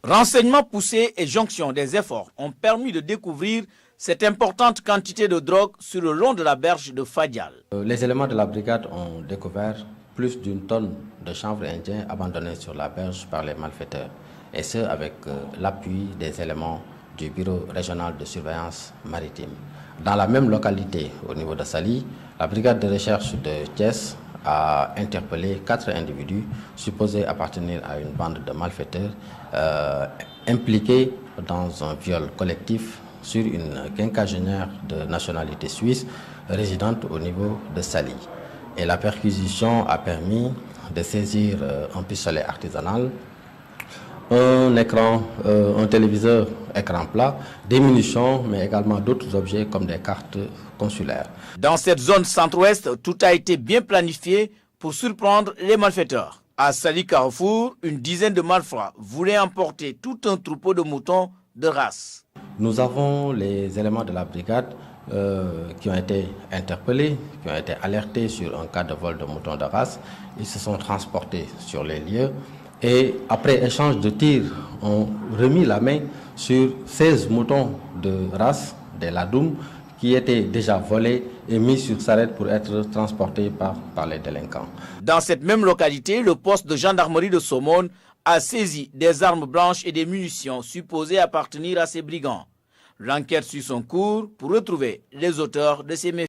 Renseignements poussés et jonction des efforts ont permis de découvrir cette importante quantité de drogue sur le long de la berge de Fadial. Les éléments de la brigade ont découvert plus d'une tonne de chanvre indien abandonné sur la berge par les malfaiteurs, et ce avec l'appui des éléments du Bureau régional de surveillance maritime. Dans la même localité, au niveau de Saly, la brigade de recherche de Thiès a interpellé 4 individus supposés appartenir à une bande de malfaiteurs impliqués dans un viol collectif sur une quinquagénaire de nationalité suisse résidente au niveau de Saly. Et la perquisition a permis de saisir un pistolet artisanal, un écran, un téléviseur écran plat, des munitions, mais également d'autres objets comme des cartes consulaires. Dans cette zone centre-ouest, tout a été bien planifié pour surprendre les malfaiteurs. À Saly Carrefour, une dizaine de malfrats voulaient emporter tout un troupeau de moutons de race. Nous avons les éléments de la brigade qui ont été interpellés, qui ont été alertés sur un cas de vol de moutons de race. Ils se sont transportés sur les lieux et après échange de tirs, ont remis la main sur 16 moutons de race, des ladoum, qui étaient déjà volés et mis sur sarrette pour être transportés par les délinquants. Dans cette même localité, le poste de gendarmerie de Somone a saisi des armes blanches et des munitions supposées appartenir à ces brigands. L'enquête suit son cours pour retrouver les auteurs de ces méfaits.